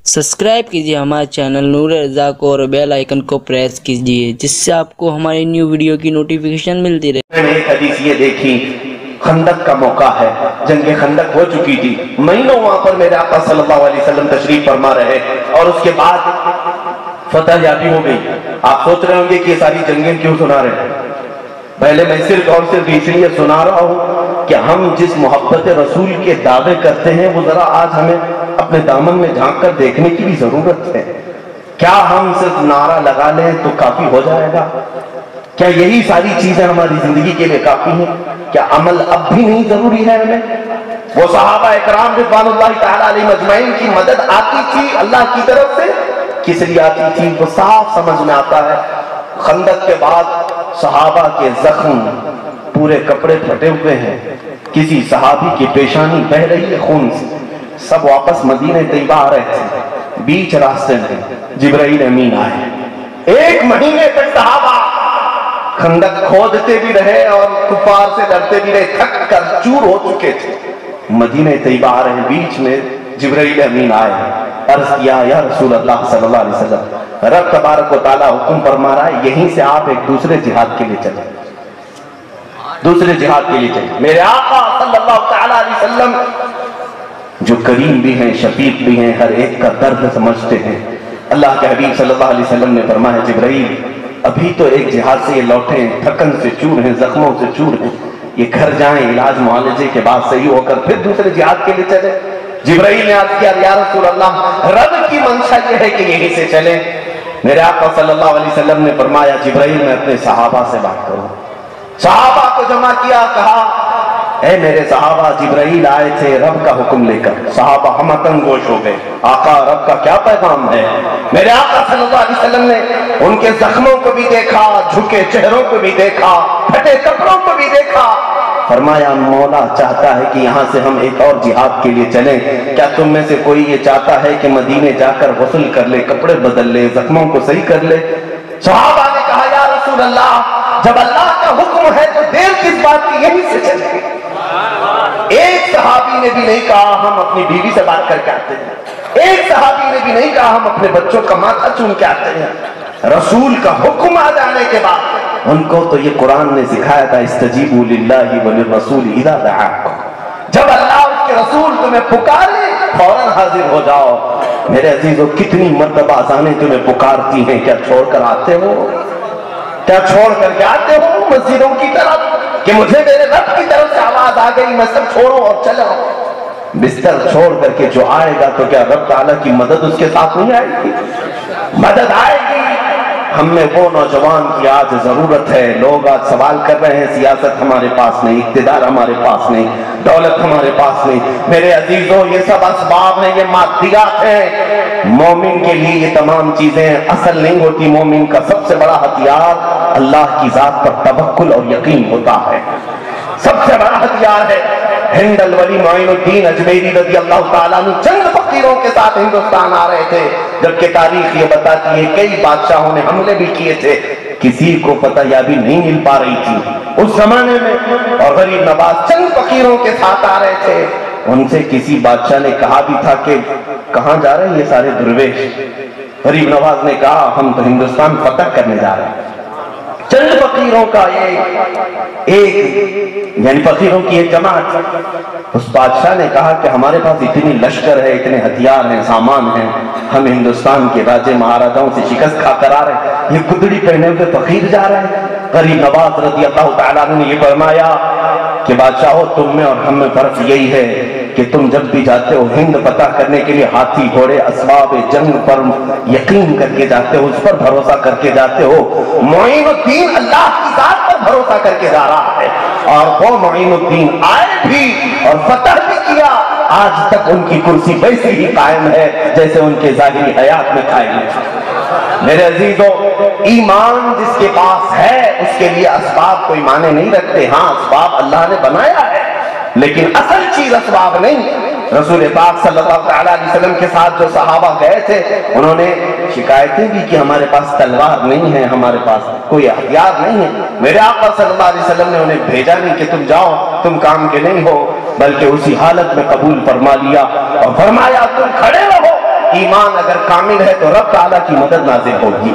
Subscribe कीजिए हमारे channel नूर रज़ा को और बेल आइकन को प्रेस कीजिए जिससे आपको हमारी न्यू वीडियो की नोटिफिकेशन मिलती रहे। मैंने एक हदीस ये देखी, खंदक का मौका है, जंगे खंदक हो चुकी थी, महीनों वहां पर मेरे आका सल्लल्लाहु अलैहि वसल्लम तशरीफ फरमा रहे और उसके बाद फतह याबी हो गई। आप सोच रहे होंगे कि ये सारी जंगें क्यों सुना रहे हैं। पहले मैं सिर्फ और सिर्फ इसलिए सुना रहा हूं कि हम जिस मोहब्बत रसूल के दावे करते हैं वो जरा आज हमें अपने दामन में झांक कर देखने की भी जरूरत है। क्या हम सिर्फ नारा लगा लें तो काफी हो जाएगा? क्या यही सारी चीजें हमारी जिंदगी के लिए काफी हैं? क्या अमल अब भी नहीं जरूरी है हमें? वो सहाबा इकराम रिज़वानुल्लाहि तआला अलैहिम अजमईन की मदद आती थी अल्लाह की तरफ से, किस लिए आती थी वो साफ समझ में आता है। खंदक के बाद सहाबा के जख्म, पूरे कपड़े फटे हुए हैं, किसी सहाबी की पेशानी बह रही है खून से, सब वापस मदीने तैयबा आ रहे थे। बीच रास्ते में जिब्राइल अमीन आए। 1 महीने तक सहाबा खंदक खोदते भी रहे और कुफार से डरते भी रहे, थक कर चूर हो चुके थे। मदीने तैयबा आ रहे, बीच में जिब्राइल अमीन आए। अर्ज किया, या रसूल अल्लाह सल्लल्लाहु अलैहि वसल्लम, रब तबारक व तआला हुक्म फरमा रहा है यहीं से आप एक दूसरे जिहाद के लिए चले, दूसरे जिहाद के लिए चले। मेरे आका सल्लल्लाहु तआला अलैहि वसल्लम जो करीम भी हैं, शफीक भी हैं, हर एक का दर्द समझते हैं। अल्लाह के हबीब सल्लल्लाहु अलैहि वसल्लम ने फरमाया, जिब्राइल अभी तो एक जिहाद से ये लौटे हैं, थकन से चूर हैं, जख्मों से चूर हैं, ये घर जाएं, इलाज मुआलजे के बाद सही होकर फिर दूसरे जिहाद के लिए चले। जिब्राइल ने अर्ज किया, या रसूल अल्लाह, रब की मंशा ये है कि यहीं से चले। मेरे आका सल्लल्लाहु अलैहि वसल्लम ने फरमाया, जिब्राइल मैं अपने सहाबा से बात करूं। सहाबा को जमा किया, कहा ऐ मेरे सहाबा, जिब्राइल आए थे रब का हुक्म लेकर। सहाबा हम तंगोश हो गए, आका रब का क्या पैगाम है? मेरे आका सल्लल्लाहु अलैहि वसल्लम ने उनके जख्मों को भी देखा, झुके चेहरों को भी देखा, फटे कपड़ों को भी देखा। फरमाया, मौला चाहता है कि यहाँ से हम एक और जिहाद के लिए चलें। क्या तुम में से कोई ये चाहता है कि मदीने जाकर गुस्ल कर ले, कपड़े बदल ले, जख्मों को सही कर ले? सहाबा ने कहा, या रसूल अल्लाह, जब अल्लाह का हुक्म है तो देर किस बात की, यहीं से चलें। एक सहाबी ने भी नहीं कहा हम अपनी बीवी से बात करके आते हैं, एक सहाबी ने भी नहीं कहा हम अपने बच्चों का माथा चूम के आते हैं। रसूल का हुक्म आ जाने के बाद उनको तो ये कुरान ने सिखाया था, इस्तजीबू लिल्लाहि व लिर्रसूल इज़ा दआकुम, जब अल्लाह उसके रसूल तुम्हें पुकारे फौरन हाजिर हो जाओ। मेरे अजीजों, कितनी मर्तबा अज़ानें तुम्हें पुकारती हैं, क्या छोड़कर आते हो? क्या छोड़ करके आते हो मस्जिदों की तरफ कि मुझे मेरे रब की तरफ से आवाज आ गई, मैं सब छोड़ो और चलो? बिस्तर छोड़ करके जो आएगा तो क्या रब ताला की मदद उसके साथ नहीं आएगी? मदद आएगी। हम में वो नौजवान की आज जरूरत है। लोग आज सवाल कर रहे हैं, सियासत हमारे पास नहीं, इक्तिदार हमारे पास नहीं, दौलत हमारे पास नहीं। मेरे अजीजों, ये सब असबाब हैं, ये मादियात हैं। मोमिन के लिए ये तमाम चीजें असल नहीं होती। मोमिन का सबसे बड़ा हथियार अल्लाह की जात पर तवक्कुल और यकीन होता है, सबसे बड़ा हथियार है। हिंद अल वली मोइनुद्दीन अजमेरी रज़ी अल्लाह ताला अन्हु चंद फकीरों के साथ हिंदुस्तान आ रहे थे, जबकि तारीख ये बताती है कई बादशाहों ने हमले भी किए थे, किसी को फतह याबी नहीं मिल पा रही थी उस जमाने में। और गरीब नवाज चंद फकीरों के साथ आ रहे थे। उनसे किसी बादशाह ने कहा भी था कि कहां जा रहे हैं ये सारे दुर्वेश? गरीब नवाज ने कहा, हम तो हिंदुस्तान फतह करने जा रहे हैं। चंद फकीरों का एक यानी फकीरों की एक जमात। उस बादशाह ने कहा कि हमारे पास इतनी लश्कर है, इतने हथियार हैं, सामान हैं, हम हिंदुस्तान के राजे महाराजाओं से शिकस्त खाकर आ रहे हैं, ये कुदड़ी पहने हुए फकीर जा रहे हैं। गरीब नवाज रज़ी अल्लाह तआला अन्हु ने ये फरमाया कि बादशाह, तुम में और हम में फर्क यही है कि तुम जब भी जाते हो हिंद फतह करने के लिए, हाथी घोड़े असबाब जंग पर यकीन करके जाते हो, उस पर भरोसा करके जाते हो। मोइनुद्दीन अल्लाह की जात पर भरोसा करके जा रहा है और वो मोइनुद्दीन आए भी और फतह भी किया। आज तक उनकी कुर्सी वैसी ही कायम है जैसे उनके जाहिरी हयात में कायम है। मेरे अजीजों, ईमान जिसके पास है उसके लिए असबाब कोई माने नहीं रखते। हाँ, असबाब अल्लाह ने बनाया है, लेकिन असल चीज असबाब नहीं। रसूल पाक सल्लल्लाहु अलैहि वसल्लम के साथ जो सहाबा गए थे, उन्होंने शिकायतें भी कि हमारे पास तलवार नहीं है, हमारे पास कोई हथियार नहीं है। मेरे आका सल्लल्लाहु अलैहि वसल्लम ने उन्हें भेजा नहीं कि तुम जाओ, तुम काम के नहीं हो, बल्कि उसी हालत में कबूल फरमा लिया और फरमाया तुम खड़े रहो, ایمان اگر کامل ہے تو رب تعالیٰ کی مدد نازل ہوگی.